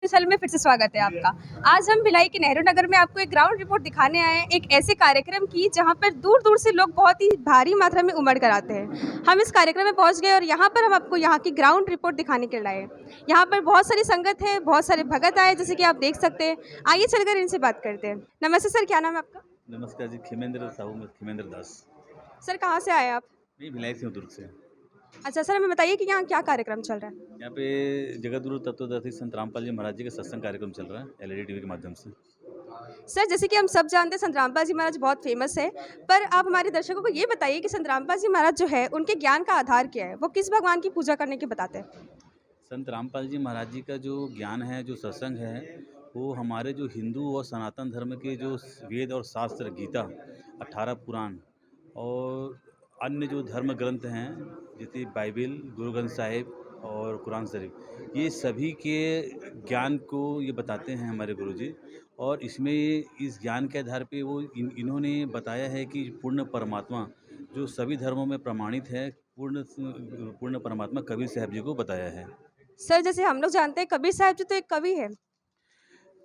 Special में फिर से स्वागत है आपका। आज हम भिलाई के नेहरू नगर में आपको एक ग्राउंड रिपोर्ट दिखाने आए हैं, एक ऐसे कार्यक्रम की जहां पर दूर दूर से लोग बहुत ही भारी मात्रा में उमड़ कर आते हैं। हम इस कार्यक्रम में पहुंच गए और यहां पर हम आपको यहां की ग्राउंड रिपोर्ट दिखाने के लिए लाए हैं। यहाँ पर बहुत सारी संगत है, बहुत सारे भगत आए जैसे कि आप देख सकते हैं। आइए चलकर इनसे बात करते हैं। नमस्ते सर, क्या नाम है आपका? नमस्कार जी, खिमेंद्र साहू में खिमेंद्र दास। सर कहाँ से आए आप? मैं भिलाई से हूँ, दुर्ग से। अच्छा सर, हमें बताइए कि यहाँ क्या कार्यक्रम चल रहा है? यहाँ पे जगतगुरु तत्वदर्शी संत रामपाल जी महाराज जी का सत्संग कार्यक्रम चल रहा है एलईडी टीवी के माध्यम से। सर जैसे कि हम सब जानते हैं संत रामपाल जी महाराज बहुत फेमस है, पर आप हमारे दर्शकों को ये बताइए कि संत रामपाल जी महाराज जो है उनके ज्ञान का आधार क्या है, वो किस भगवान की पूजा करने के बताते हैं? संत रामपाल जी महाराज जी का जो ज्ञान है, जो सत्संग है, वो हमारे जो हिंदू और सनातन धर्म के जो वेद और शास्त्र गीता, 18 पुराण और अन्य जो धर्म ग्रंथ हैं जैसे बाइबिल, गुरु ग्रंथ साहिब और कुरान शरीफ, ये सभी के ज्ञान को ये बताते हैं हमारे गुरुजी। और इसमें इस ज्ञान के आधार पे वो इन्होंने बताया है कि पूर्ण परमात्मा जो सभी धर्मों में प्रमाणित है, पूर्ण परमात्मा कबीर साहब जी को बताया है। सर जैसे हम लोग जानते हैं कबीर साहब जी तो एक कवि है।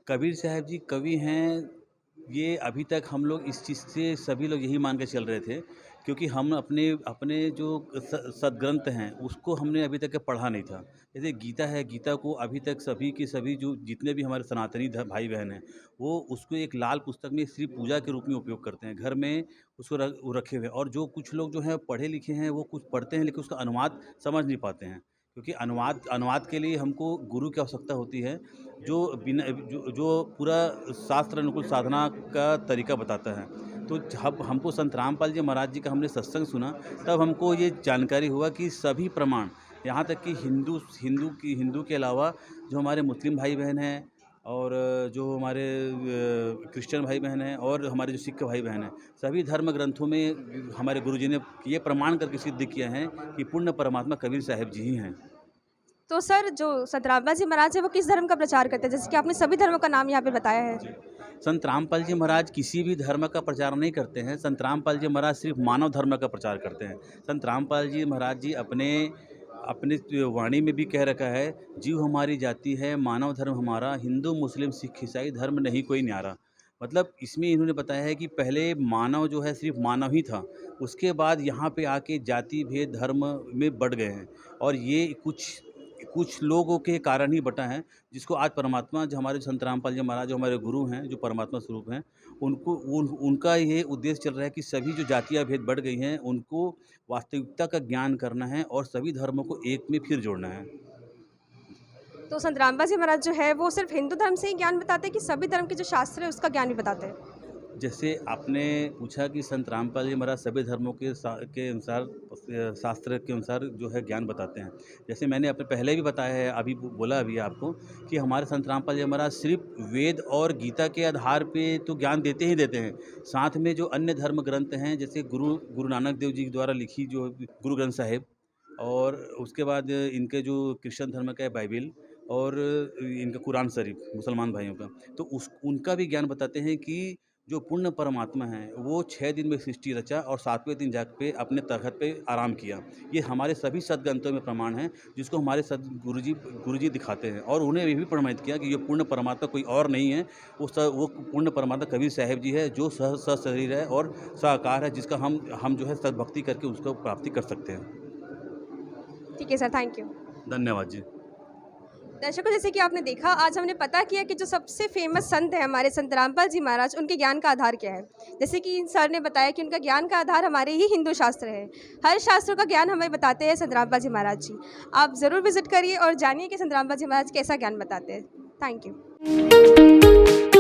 कबीर साहब जी कवि हैं, ये अभी तक हम लोग इस चीज़ से सभी लोग यही मान के चल रहे थे, क्योंकि हम अपने अपने जो सदग्रंथ हैं उसको हमने अभी तक पढ़ा नहीं था। जैसे गीता है, गीता को अभी तक सभी के सभी जो जितने भी हमारे सनातनी भाई बहन हैं, वो उसको एक लाल पुस्तक में सिर्फ पूजा के रूप में उपयोग करते हैं, घर में उसको रखे हुए। और जो कुछ लोग जो हैं पढ़े लिखे हैं, वो कुछ पढ़ते हैं लेकिन उसका अनुवाद समझ नहीं पाते हैं, क्योंकि अनुवाद के लिए हमको गुरु की आवश्यकता होती है, जो बिना जो पूरा शास्त्र अनुकूल साधना का तरीका बताता है। तो जब हमको संत रामपाल जी महाराज जी का हमने सत्संग सुना, तब हमको ये जानकारी हुआ कि सभी प्रमाण, यहाँ तक कि हिंदू के अलावा जो हमारे मुस्लिम भाई बहन हैं और जो हमारे क्रिश्चियन भाई बहन हैं और हमारे जो सिख भाई बहन हैं, सभी धर्म ग्रंथों में हमारे गुरुजी ने ये प्रमाण करके सिद्ध किया है कि पूर्ण परमात्मा कबीर साहब जी ही हैं। तो सर जो संत रामपाल जी महाराज है वो किस धर्म का प्रचार करते हैं, जैसे कि आपने सभी धर्मों का नाम यहाँ पे बताया है? संत रामपाल जी महाराज किसी भी धर्म का प्रचार नहीं करते हैं। संत रामपाल जी महाराज सिर्फ मानव धर्म का प्रचार करते हैं। संत रामपाल जी महाराज जी अपने अपने वाणी में भी कह रखा है, जीव हमारी जाति है, मानव धर्म हमारा, हिंदू मुस्लिम सिख ईसाई धर्म नहीं कोई न्यारा। मतलब इसमें इन्होंने बताया है कि पहले मानव जो है सिर्फ मानव ही था, उसके बाद यहाँ पे आके जाति भेद धर्म में बढ़ गए हैं। और ये कुछ कुछ लोगों के कारण ही बटा है, जिसको आज परमात्मा जो हमारे संत रामपाल जी महाराज जो हमारे गुरु हैं, जो परमात्मा स्वरूप हैं, उनका ये उद्देश्य चल रहा है कि सभी जो जातियाँ भेद बढ़ गई हैं, उनको वास्तविकता का ज्ञान करना है और सभी धर्मों को एक में फिर जोड़ना है। तो संत रामपाल जी महाराज जो है वो सिर्फ हिंदू धर्म से ही ज्ञान बताते हैं कि सभी धर्म के जो शास्त्र है उसका ज्ञान भी बताते हैं? जैसे आपने पूछा कि संत रामपाल जी महाराज सभी धर्मों के अनुसार शास्त्र के अनुसार जो है ज्ञान बताते हैं। जैसे मैंने अपने पहले भी बताया है, अभी बोला अभी आपको, कि हमारे संत रामपाल जी महाराज सिर्फ वेद और गीता के आधार पे तो ज्ञान देते ही देते हैं, साथ में जो अन्य धर्म ग्रंथ हैं, जैसे गुरु नानक देव जी द्वारा लिखी जो गुरु ग्रंथ साहिब, और उसके बाद इनके जो क्रिश्चियन धर्म का है बाइबिल, और इनका कुरान शरीफ मुसलमान भाइयों का, तो उनका भी ज्ञान बताते हैं कि जो पूर्ण परमात्मा है वो 6 दिन में सृष्टि रचा और 7वें दिन जाके पे अपने तख़्त पे आराम किया। ये हमारे सभी सदग्रंथों में प्रमाण है, जिसको हमारे गुरुजी दिखाते हैं, और उन्हें ये भी प्रमाणित किया कि ये पूर्ण परमात्मा कोई और नहीं है, वो पूर्ण परमात्मा कबीर साहब जी है, जो सशरीर है और साकार है, जिसका हम जो है सद्भक्ति करके उसको प्राप्ति कर सकते हैं। ठीक है सर, थैंक यू। धन्यवाद जी। दर्शकों जैसे कि आपने देखा, आज हमने पता किया कि जो सबसे फेमस संत है हमारे संत रामपाल जी महाराज, उनके ज्ञान का आधार क्या है। जैसे कि सर ने बताया कि उनका ज्ञान का आधार हमारे ही हिंदू शास्त्र है। हर शास्त्रों का ज्ञान हमें बताते हैं संत रामपाल जी महाराज जी। आप ज़रूर विजिट करिए और जानिए कि संत रामपाल जी महाराज कैसा ज्ञान बताते हैं। Thank you.